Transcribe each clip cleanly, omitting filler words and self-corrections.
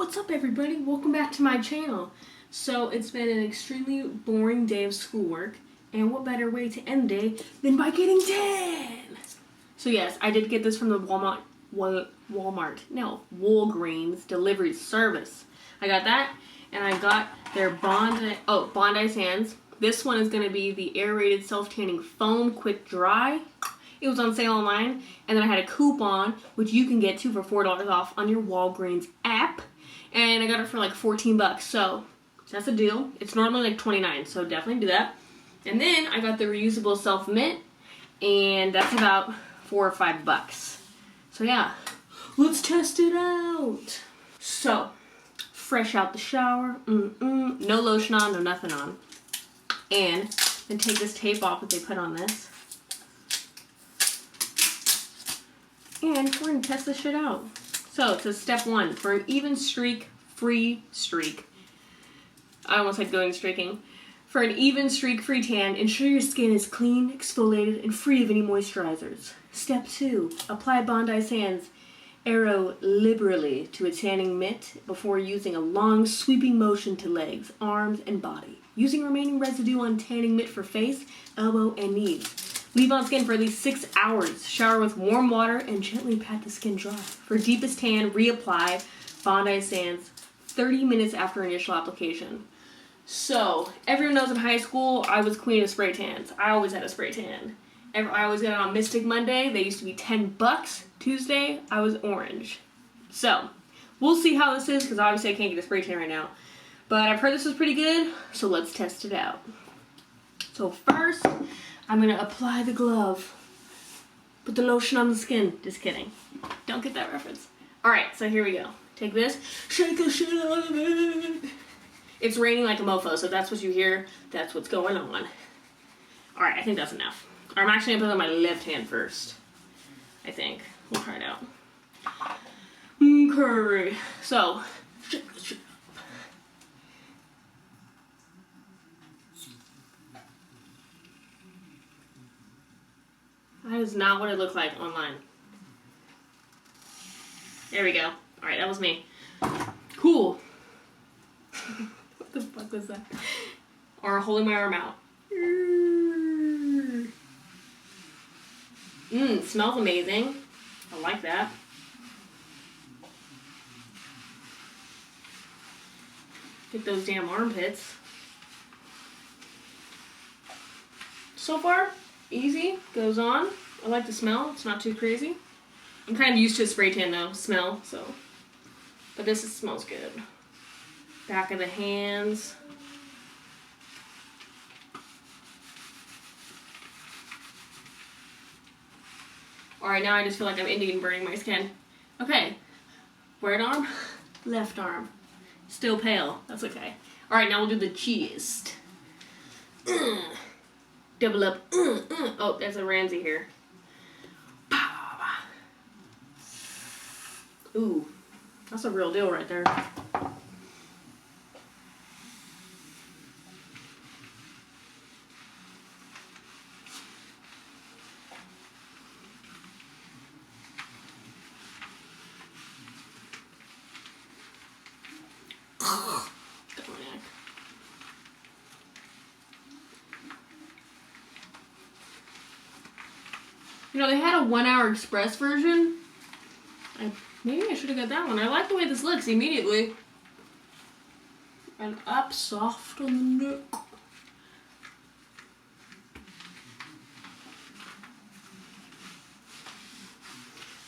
What's up everybody? Welcome back to my channel. So it's been an extremely boring day of schoolwork, and what better way to end the day than by getting tan? So yes, I did get this from the Walgreens delivery service. I got that, and I got their Bondi Sands. This one is going to be the aerated self-tanning foam quick dry. It was on sale online, and then I had a coupon, which you can get too for $4 off on your Walgreens app. And I got it for like 14 bucks, so that's a deal. It's normally like 29, so definitely do that. And then I got the reusable self mitt, and that's about 4 or 5 bucks. So yeah, let's test it out. So, fresh out the shower, no lotion on, no nothing on. And then take this tape off that they put on this. And we're gonna test this shit out. So it says step 1, for an even streak-free streak. I almost said going streaking. For an even streak-free tan, ensure your skin is clean, exfoliated, and free of any moisturizers. Step 2, apply Bondi Sands Aero liberally to a tanning mitt before using a long sweeping motion to legs, arms, and body. Using remaining residue on tanning mitt for face, elbow, and knees. Leave on skin for at least 6 hours. Shower with warm water and gently pat the skin dry. For deepest tan, reapply Bondi Sands 30 minutes after initial application. So, everyone knows in high school, I was queen of spray tans. I always had a spray tan. I always got it on Mystic Monday. They used to be 10 bucks. Tuesday, I was orange. So, we'll see how this is, because obviously I can't get a spray tan right now. But I've heard this is pretty good, so let's test it out. So first, I'm going to apply the glove. Put the lotion on the skin. Just kidding. Don't get that reference. Alright, so here we go. Take this. Shake the shit out of it. It's raining like a mofo, so if that's what you hear, that's what's going on. Alright, I think that's enough. I'm actually going to put it on my left hand first. I think. We'll try it out. Okay. So, shake the shit. That is not what it looked like online. There we go. Alright, that was me. Cool. What the fuck was that? Or holding my arm out. Smells amazing. I like that. Get those damn armpits. So far, easy, goes on. I like the smell, it's not too crazy. I'm kind of used to a spray tan though, smell, so. But this smells good. Back of the hands. Alright, now I just feel like I'm Indian burning my skin. Okay, right arm, left arm. Still pale, that's okay. Alright, now we'll do the chest. Double up. Oh, there's a Ramsey here. Ooh, that's a real deal right there. You know, they had a 1-hour express version. Maybe I should have got that one. I like the way this looks immediately. And up soft on the neck.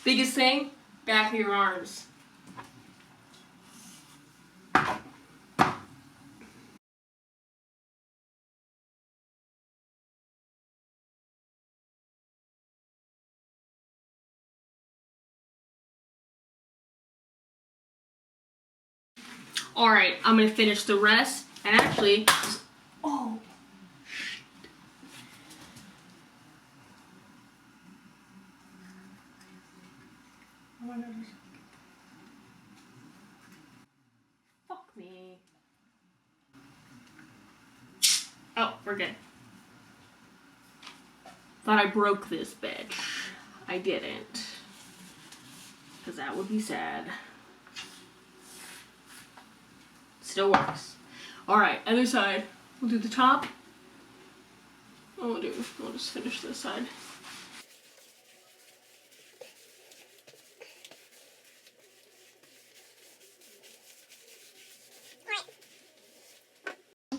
Biggest thing, back of your arms. Alright, I'm going to finish the rest. And actually, oh, shit. Oh my goodness. Fuck me. Oh, we're good. Thought I broke this bitch. I didn't. Because that would be sad. Still works. Alright, other side. We'll do the top. We'll just finish this side.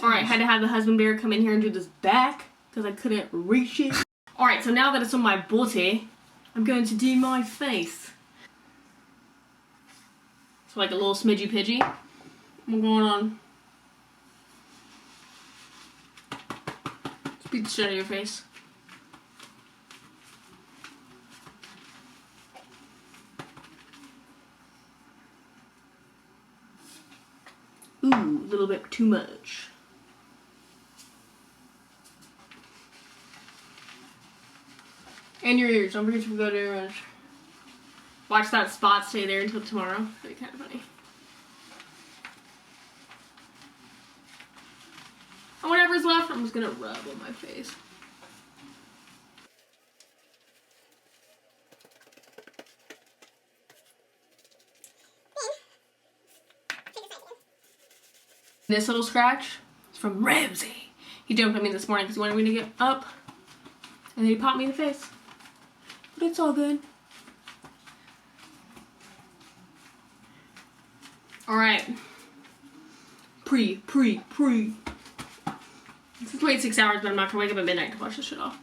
Alright, had to have the husband bear come in here and do this back because I couldn't reach it. Alright, so now that it's on my body, I'm going to do my face. So like a little smidgy pidgey. I'm going on. Just beat the shit out of your face. Ooh, a little bit too much. And your ears. Don't forget to go to your ears. Watch that spot stay there until tomorrow. That'd be kind of funny. And whatever's left, I'm just gonna rub on my face. This little scratch is from Ramsey. He jumped on me this morning because he wanted me to get up. And then he popped me in the face. But it's all good. Alright. Pre. This is wait 6 hours, but I'm not gonna wake up at midnight to wash this shit off.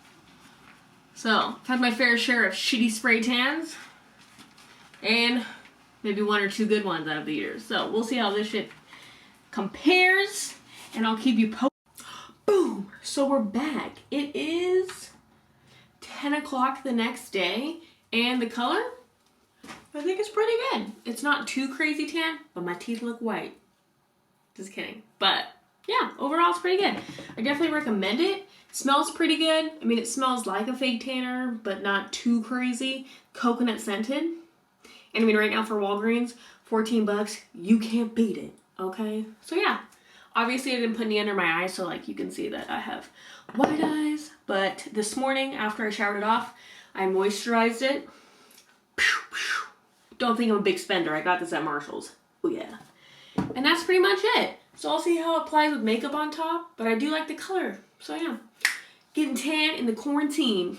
So, I've had my fair share of shitty spray tans. And maybe 1 or 2 good ones out of the years. So, we'll see how this shit compares. And I'll keep you posted. Boom! So we're back. It is 10 o'clock the next day. And the color, I think it's pretty good. It's not too crazy tan, but my teeth look white. Just kidding. But yeah, overall it's pretty good. I definitely recommend it. It smells pretty good. I mean, it smells like a fake tanner, but not too crazy. Coconut scented. And I mean, right now for Walgreens, 14 bucks, you can't beat it, okay? So yeah, obviously I didn't put any under my eyes, so like you can see that I have white eyes. But this morning, after I showered it off, I moisturized it. Don't think I'm a big spender. I got this at Marshall's. Oh yeah. And that's pretty much it. So I'll see how it applies with makeup on top, but I do like the color. So yeah. Getting tan in the quarantine.